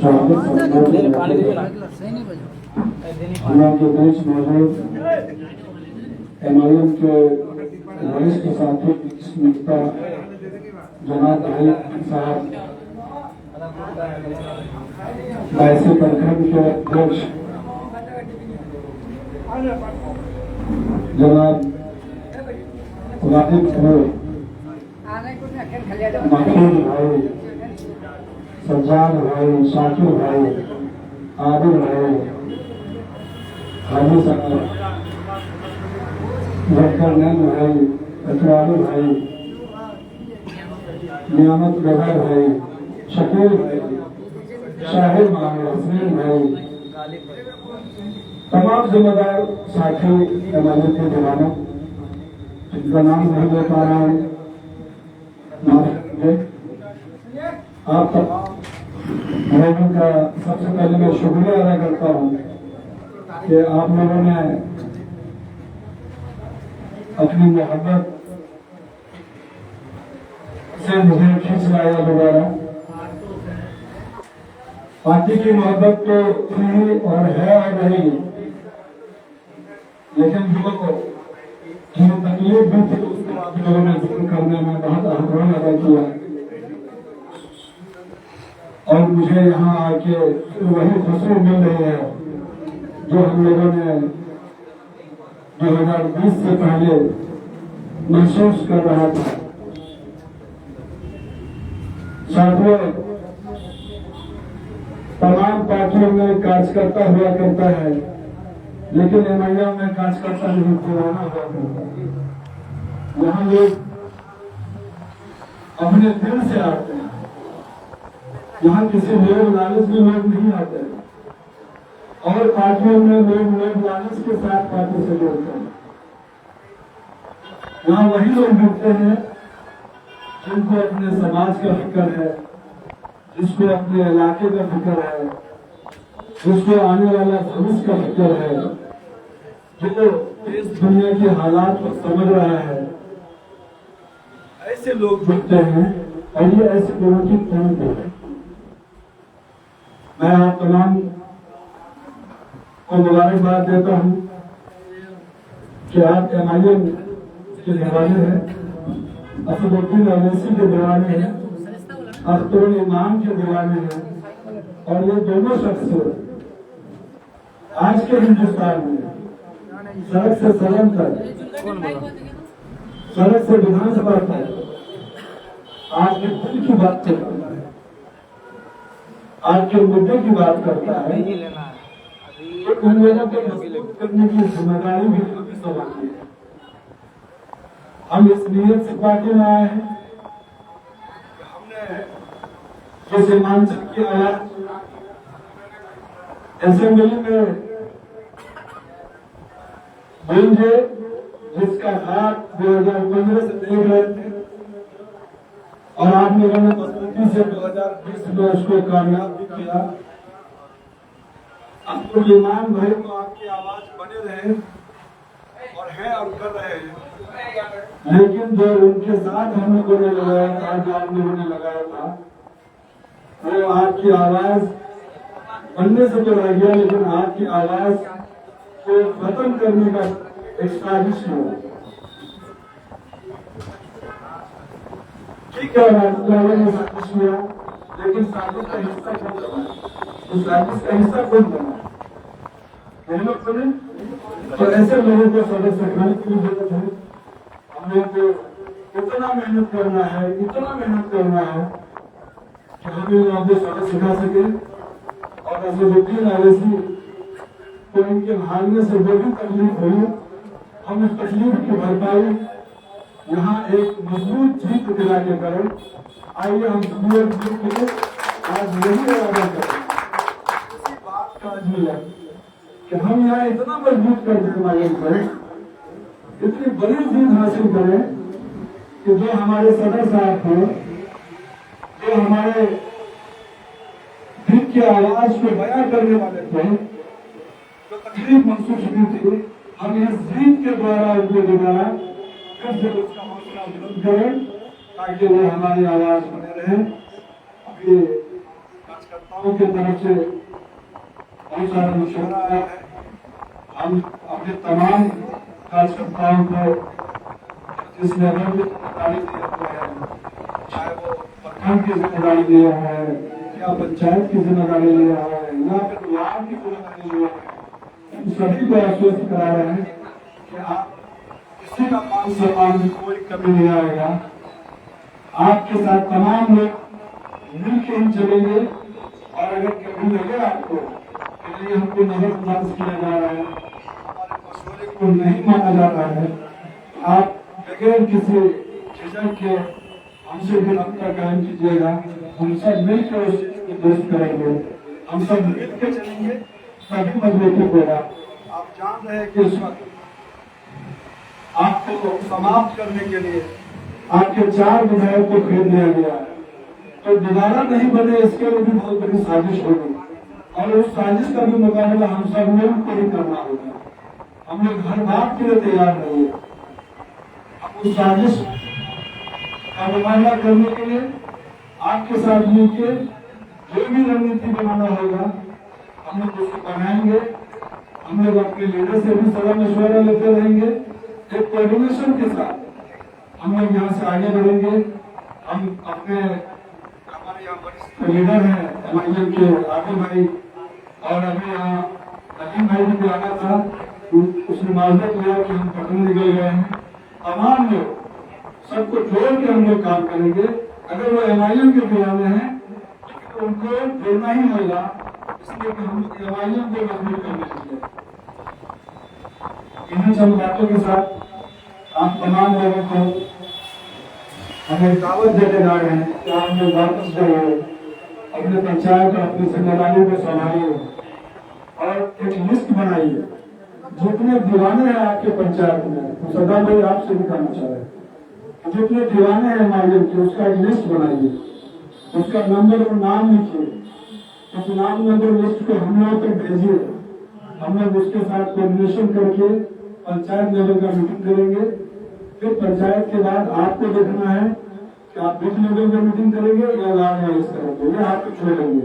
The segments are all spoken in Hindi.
के बीच मौजूद MIM के वरिष्ठ साथी नेता जनाब साहब, वैसे प्रखंड के अध्यक्ष जनाब वाहिद महफूज भाई, सज्जाद भाई, शाकिर भाई, आदिल भाई, हाजी साहब, जफरनैन भाई, अतरालू भाई, नियामत गजर भाई, शकील भाई, शाहिद भाई, हसनैन भाई, तमाम जिम्मेदार साथी MIM के दीवानों जिनका नाम नहीं ले पा रहा हूँ, आप लोगों का सबसे पहले मैं शुक्रिया अदा करता हूँ कि आप लोगों ने अपनी मोहब्बत से मुझे खींच लाया दोबारा। पार्टी की मोहब्बत तो थी और है और रही, लेकिन जो तकलीफ भी थी उसको आप लोगों ने दूर करने में बहुत अहम रोल अदा किया और मुझे यहाँ आके वही खुशी मिल रही है जो हम लोगों ने 2020 से पहले महसूस कर रहा था। साथियों, तमाम पार्टियों में कार्यकर्ता हुआ करता है, लेकिन MIM में कार्यकर्ता नहीं पुराना हुआ करता है। यहाँ लोग अपने दिल से आते हैं, यहाँ किसी लोग लालच में लोग नहीं आते हैं और पार्टियों में लोग लालच के साथ पार्टी से जोड़ते हैं। यहाँ वही लोग जुड़ते हैं जिनको अपने समाज का फिक्र है, जिसको अपने इलाके का फिक्र है, जिसको आने वाला भविष्य का फिक्र है, जो इस दुनिया के हालात को समझ रहा है। ऐसे लोग जुड़ते हैं और ये ऐसे लोगों की कीमत है। मैं आप तमाम को मुबारकबाद देता हूँ कि आप MIM के दीवाने हैं, असदुद्दीन अवैसी के दीवाने हैं, अख्तरुल इमाम के दीवाने हैं और ये दोनों शख्स आज के हिंदुस्तान में सड़क से सदन तक, सड़क से विधानसभा तक आज के दिल की बात करता है, आज के मुद्दे की बात करता है। उन लोगों को मजबूत करने की जिम्मेदारी भी हमें संभालनी है। हम इस नीयत से पार्टी में आए हैं कि हमने जो सीमांचल की आवाज असेंबली में बोले, जिसका हाथ 2015 से देख रहे थे और आप लोगों ने मजबूती से 2020 में उसको कामयाब भी किया। अब्दुल इमाम भाई को आपकी आवाज बने रहे और है और कर रहे हैं, लेकिन जो उनके साथ हम लोगों ने लगाया था, जो आप लोगों ने लगाया था, वो आपकी आवाज बनने से तो रह गया, लेकिन आपकी आवाज को खत्म करने का एक साजिश है। ठीक है, राजनीति ने साजिश किया, लेकिन साजिश का हिस्सा कौन बना? उस साजिश का हिस्सा कौन बना? मेहनत करें तो ऐसे लोगों को सदस्य रखने की जरूरत है। हम लोग को इतना मेहनत करना है, इतना मेहनत करना है कि हम लोग आपको सदस्य सिखा सके और असदुद्दीन अवैसी को इनके भागने से जो भी तकलीफ हुई, हम उस तकलीफ की भरपाई यहाँ एक मजबूत जीत दिला के करें। आइए हम आज यही इरादा करें, इसी बात का अजूल है कि हम यहाँ इतना मजबूत कर करें, इतनी बड़ी जीत हासिल करें कि जो हमारे सदर साहब थे, जो हमारे दिल की आवाज को बयां करने वाले थे, जो तकलीफ महसूस हुई थी, हम इस जीत के द्वारा उनको दोबारा फिर से उसका हौसला बुलंद करें ताकि वो हमारी आवाज बने रहे। अभी कार्यकर्ताओं की तरफ से बहुत सारा मशवरा आया है। हम अपने तमाम कार्यकर्ताओं को जिस लेवल की जिम्मेदारी दिया हुआ है, चाहे वो प्रखंड की जिम्मेदारी लिया है या पंचायत की जिम्मेदारी लिया है या फिर ब्लॉक की जिम्मेदारी लिया है, सभी को आश्वस्त करा रहे हैं कि आप किसी का मान सम्मान में कोई कमी नहीं आएगा। आपके साथ तमाम लोग मिलकर ही चलेंगे और अगर कभी लगे आपको कि नहीं हमको नजरअंदाज किया जा रहा है, हमारे मशवरे को नहीं माना जा रहा है, आप बगैर किसी झिझक के हमसे भी रब्ता कायम कीजिएगा। हम सब मिलकर उस चीज को दुरुस्त करेंगे, हम सब मिलकर चलेंगे, सभी मजबूती होगा। आप जान रहे हैं कि इस वक्त आपको समाप्त करने के लिए आपके 4 विधायक को खरीद लिया गया है, तो दोबारा नहीं बने इसके लिए भी बहुत बड़ी साजिश होगी और उस साजिश का भी मुकाबला हम सब लोगों को ही करना होगा। हम लोग हर बात के लिए तैयार नहीं है। उस साजिश का मुकाबला करने के लिए आपके साथ मिलकर जो भी रणनीति बनाना होगा हम लोग उसको बनाएंगे। हम लोग अपने लीडर से भी सलाह मशवरा लेते रहेंगे। एक कोऑर्डिनेशन के साथ हम लोग यहाँ से आगे बढ़ेंगे। हम अपने हमारे यहाँ वरिष्ठ लीडर हैं MIL के आगे भाई और अभी यहाँ नदीम भाई भी आना था, उसने माजरत लिया कि हम पटना निकल गए हैं। तमाम लोग सबको जोड़ के हम लोग काम करेंगे। अगर वो MIL के दीवाने हैं तो उनको जोड़ना ही होगा, इसलिए कि हम MIL को मजबूत करने के लिए इन्हीं सब बातों के साथ आप तमाम लोगों को हमें दावत देने जा रहे हैं कि आप लोग वापस जाइए, अपने पंचायत और अपनी जिम्मेदारी को संभालिए और एक लिस्ट बनाइए। जितने दीवाने हैं आपके पंचायत में, तो सदा भाई आपसे भी कहना चाह रहे हैं, जितने दीवाने हैं MIL के उसका एक लिस्ट बनाइए, उसका नंबर और नाम लिखिए। उस नाम नंबर लिस्ट को हम लोगों तक भेजिए। हम लोग उसके साथ कोऑर्डिनेशन करके पंचायत लेवल का मीटिंग करेंगे। फिर पंचायत के बाद आपको देखना है कि आप बीच लेवल का मीटिंग करेंगे या वार्ड वाइज करेंगे, ये आपको छोड़ेंगे।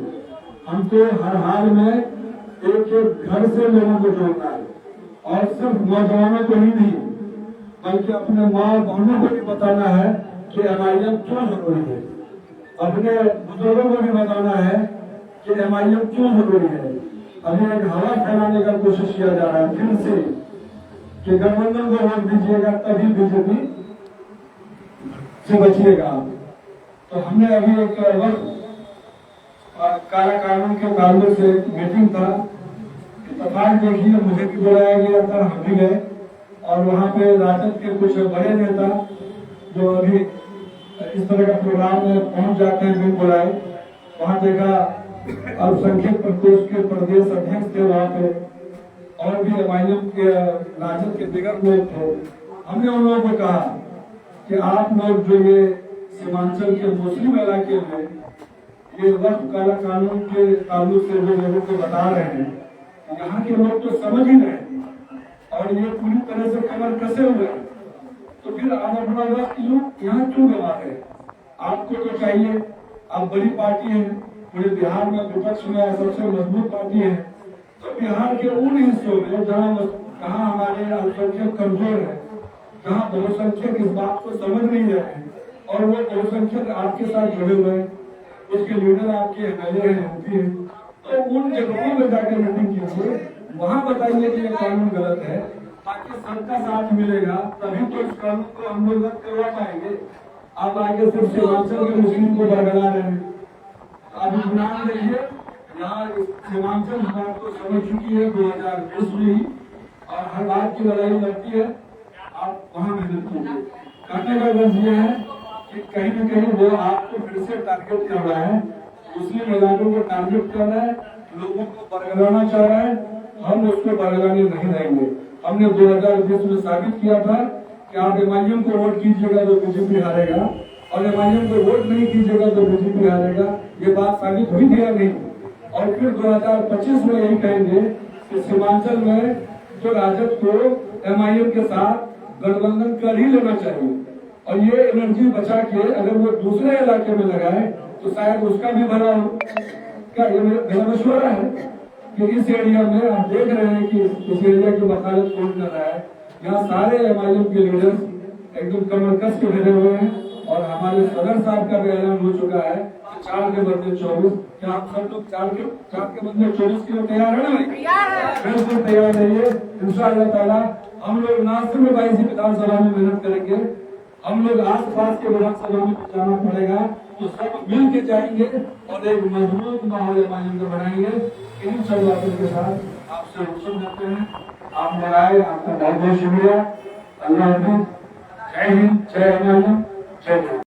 हमको हर हाल में एक एक घर से लोगों को जोड़ना है और सिर्फ नौजवानों को ही नहीं बल्कि अपने माँ बहनों को भी बताना है कि MIL क्यों जरूरी है। अपने बुजुर्गों को भी बताना है कि MIL क्यों जरूरी है। अभी एक हवा फैलाने का कोशिश किया जा रहा है फिर से कि गठबंधन को वोट दीजिएगा तभी बीजेपी से बचिएगा। तो हमने अभी एक काला कानून के ताल्लुक से मीटिंग था, इत्तेफाक देखिए मुझे भी बुलाया गया था, हम भी गए और वहाँ पे राजद के कुछ बड़े नेता जो अभी इस तरह का प्रोग्राम में पहुंच जाते हैं बिन बुलाए, वहाँ देखा अल्पसंख्यक प्रकोष्ठ के प्रदेश अध्यक्ष थे वहाँ पे और भी MIL के राजद के दिगर लोग थे। हमने उन लोगों को कहा कि आप लोग जो ये सीमांचल के मुस्लिम इलाके में ये वक्त काला कानून के ताल्लुक से जो लोगों को बता रहे हैं, यहाँ के लोग तो समझ ही नहीं और ये पूरी तरह से कमर कसे हुए हैं, तो फिर आप अपना वक्त यहाँ क्यों गवा रहे? आपको तो चाहिए, आप बड़ी पार्टी है, पूरे बिहार में विपक्ष में सबसे मजबूत पार्टी है, तो बिहार के उन हिस्सों में जहाँ हमारे अल्पसंख्यक कमजोर है, जहाँ बहुसंख्यक इस बात को समझ नहीं रहे हैं और वो बहुसंख्यक आपके साथ जुड़े हुए हैं, उसके लीडर आपके MLA हैं, MP हैं, तो उन जगहों में जाकर मीटिंग कीजिए, वहाँ बताइए कि ये कानून गलत है, ताकि सबका साथ मिलेगा, तभी तो इस कानून को हम लोग रद्द करवा पाएंगे। आप आगे सिर्फ सीमांचल के मुस्लिम को बरगला रहे हैं। अब चुनाव देखिए, यहाँ सीमांचल बात को समझ चुकी है 2020 में ही और हर बात की लड़ाई लड़ती है। आप वहाँ मेहनत कीजिए। कहने का बस ये है कि कहीं न कहीं वो आपको फिर से टारगेट कर रहा है, मुस्लिम इलाकों को टारगेट कर रहा है, लोगों को बरगलाना चाह रहा है। हम उसको बरगलाने नहीं देंगे। हमने 2020 में साबित किया था कि आप MIL को वोट कीजिएगा तो बीजेपी हारेगा और MIL को वोट नहीं कीजिएगा तो बीजेपी हारेगा। ये बात साबित हुई थी या नहीं? और फिर 2025 में यही कहेंगे कि सीमांचल में जो राजद को MIL के साथ गठबंधन कर ही लेना चाहिए और ये एनर्जी बचा के अगर वो दूसरे इलाके में लगाए तो शायद उसका भी भला हो। क्या ये मेरा मशवरा है कि इस एरिया में आप देख रहे हैं कि इस एरिया की वकालत कौन कर रहा है। यहाँ सारे एमआईएम के लीडर्स एकदम कमर कस के खड़े हुए हैं और हमारे सदर साहब का भी ऐलान हो चुका है कि 4 के बदले 24। क्या आप सब लोग 4 के बदले 24 के लिए तैयार है ना भाई? बिल्कुल तैयार रहिए। इंशाअल्लाह ताला हम लोग ना सिर्फ 22 विधानसभा में मेहनत करेंगे, हम लोग आस पास के विधानसभा में जाना पड़ेगा तो सब मिल के जाएंगे और एक मजबूत माहौल का बनाएंगे। इन सब बातों के साथ आपसे रुखसत करते हैं। आप लोग आए, आपका बहुत बहुत शुक्रिया। अल्लाह हाफिज। जय हिंद, जय हिंद, जय हिंद।